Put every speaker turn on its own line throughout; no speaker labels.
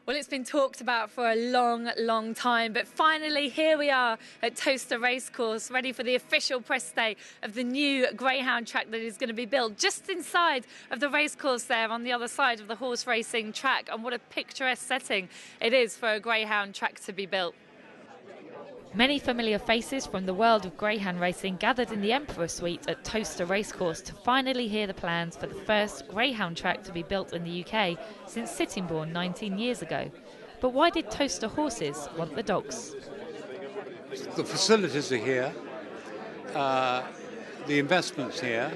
Well, it's been talked about for a long, long time, but finally here we are at Towcester Racecourse, ready for the official press day of the new greyhound track that is going to be built just inside of the racecourse there on the other side of the horse racing track. And what a picturesque setting it is for a greyhound track to be built. Many familiar faces from the world of greyhound racing gathered in the Emperor Suite at Towcester Racecourse to finally hear the plans for the first greyhound track to be built in the UK since Sittingbourne 19 years ago. But why did Towcester horses want the dogs?
The facilities are here, the investment's here.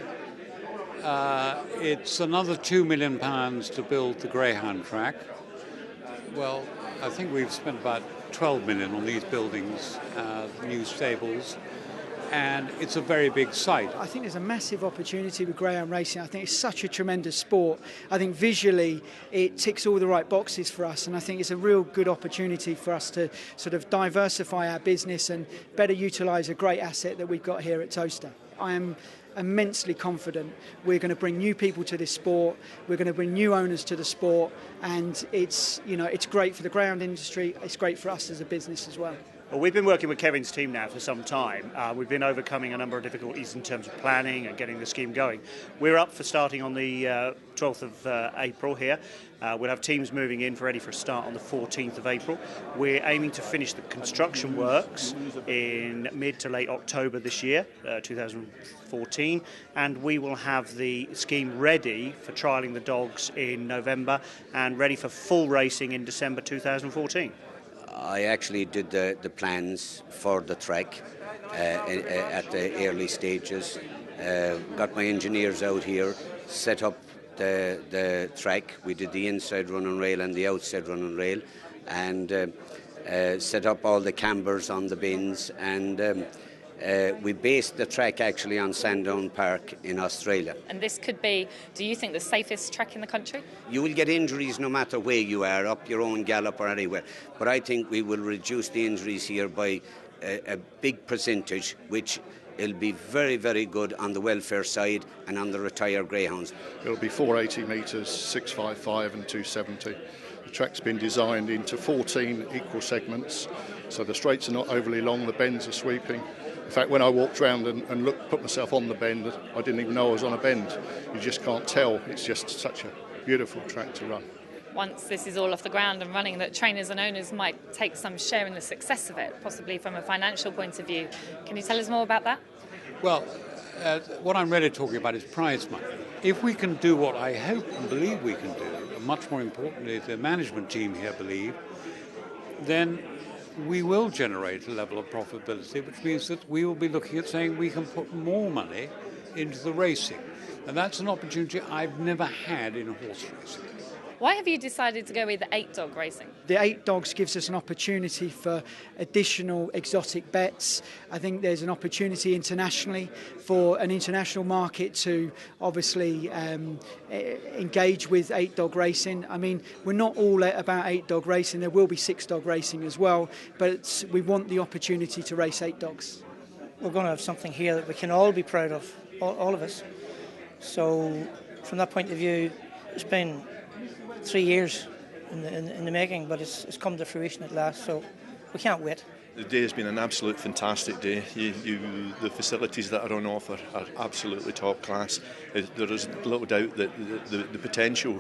It's another £2 million to build the greyhound track. Well, I think we've spent about 12 million on these buildings, new stables, and it's a very big site.
I think there's a massive opportunity with greyhound racing. I think it's such a tremendous sport. I think visually it ticks all the right boxes for us, and I think it's a real good opportunity for us to sort of diversify our business and better utilise a great asset that we've got here at Towcester. I am immensely confident we're going to bring new people to this sport, we're going to bring new owners to the sport, and it's great for the greyhound industry, it's great for us as a business as well.
Well, we've been working with Kevin's team now for some time. We've been overcoming a number of difficulties in terms of planning and getting the scheme going. We're up for starting on the 12th of April here. We'll have teams moving in ready for a start on the 14th of April. We're aiming to finish the construction works in mid to late October this year, 2014, and we will have the scheme ready for trialling the dogs in November and ready for full racing in December 2014.
I actually did the plans for the track at the early stages, got my engineers out here, set up the track. We did the inside running rail and the outside running rail, and set up all the cambers on the bins, and we based the track actually on Sandown Park in Australia.
And this could be, do you think, the safest track in the country?
You will get injuries no matter where you are, up your own gallop or anywhere. But I think we will reduce the injuries here by a big percentage, which will be very, very good on the welfare side and on the retired greyhounds.
It'll be 480 metres, 655 and 270. The track's been designed into 14 equal segments, so the straights are not overly long, the bends are sweeping. In fact, when I walked around and put myself on the bend, I didn't even know I was on a bend. You just can't tell. It's just such a beautiful track to run.
Once this is all off the ground and running, that trainers and owners might take some share in the success of it, possibly from a financial point of view. Can you tell us more about that?
Well, what I'm really talking about is prize money. If we can do what I hope and believe we can do, and much more importantly, the management team here believe, then we will generate a level of profitability, which means that we will be looking at saying we can put more money into the racing. And that's an opportunity I've never had in horse racing.
Why have you decided to go with 8-dog racing?
The 8 dogs gives us an opportunity for additional exotic bets. I think there's an opportunity internationally for an international market to obviously engage with 8-dog racing. I mean, we're not all about 8-dog racing. There will be 6-dog racing as well, but we want the opportunity to race 8 dogs.
We're going to have something here that we can all be proud of, all of us. So from that point of view, it's been 3 years in the making, but it's come to fruition at last, so we can't wait.
The day has been an absolute fantastic day. The facilities that are on offer are absolutely top class. There is little doubt that the potential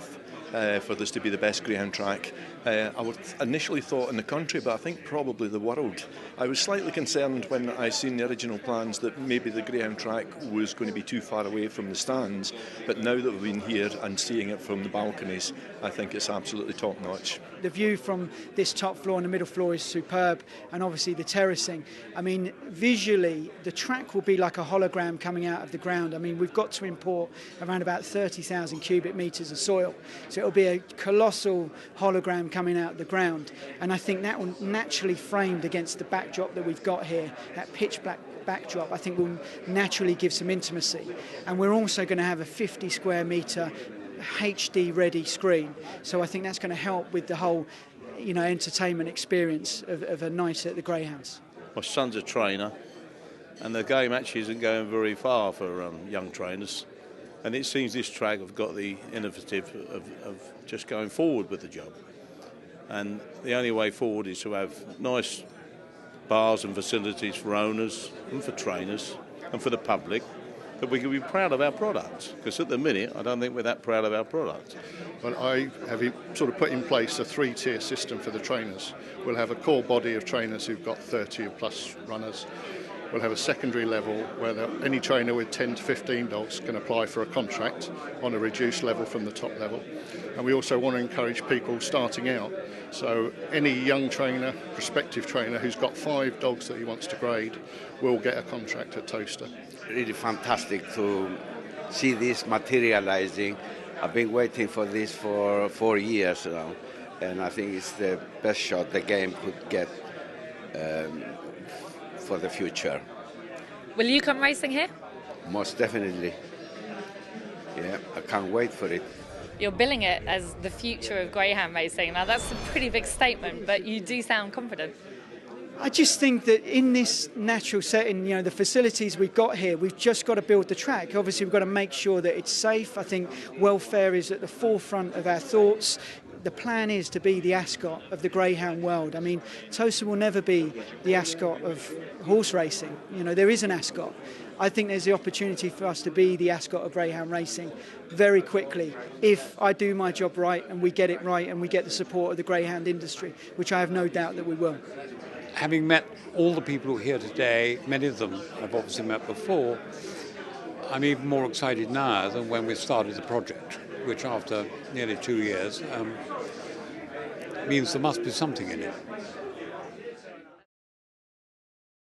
for this to be the best greyhound track, I would initially thought in the country, but I think probably the world. I was slightly concerned when I seen the original plans that maybe the greyhound track was going to be too far away from the stands, but now that we've been here and seeing it from the balconies, I think it's absolutely top notch.
The view from this top floor and the middle floor is superb, and obviously the terracing. I mean, visually, the track will be like a hologram coming out of the ground. I mean, we've got to import around about 30,000 cubic metres of soil, so it'll be a colossal hologram coming out of the ground, and I think that will naturally framed against the backdrop that we've got here, that pitch black backdrop, I think will naturally give some intimacy. And we're also going to have a 50 square metre HD ready screen, so I think that's going to help with the whole entertainment experience of a night at the Greyhounds.
My son's a trainer, and the game actually isn't going very far for young trainers, and it seems this track have got the innovative of just going forward with the job. And the only way forward is to have nice bars and facilities for owners and for trainers and for the public, that we can be proud of our products. Because at the minute, I don't think we're that proud of our products.
Well, I have sort of put in place a 3-tier system for the trainers. We'll have a core body of trainers who've got 30 plus runners. We'll have a secondary level where any trainer with 10 to 15 dogs can apply for a contract on a reduced level from the top level. And we also want to encourage people starting out. So any young trainer, prospective trainer who's got 5 dogs that he wants to grade will get a contract at Towcester.
Really fantastic to see this materializing. I've been waiting for this for 4 years now, and I think it's the best shot the game could get for the future.
Will you come racing here?
Most definitely. Yeah, I can't wait for it.
You're billing it as the future of greyhound racing. Now that's a pretty big statement, but you do sound confident.
I just think that in this natural setting, you know, the facilities we've got here, we've just got to build the track. Obviously, we've got to make sure that it's safe. I think welfare is at the forefront of our thoughts. The plan is to be the Ascot of the greyhound world. I mean, Towcester will never be the Ascot of horse racing. You know, there is an Ascot. I think there's the opportunity for us to be the Ascot of greyhound racing very quickly if I do my job right and we get it right and we get the support of the greyhound industry, which I have no doubt that we will.
Having met all the people here today, many of them I've obviously met before, I'm even more excited now than when we started the project, which after nearly 2 years means there must be something in it.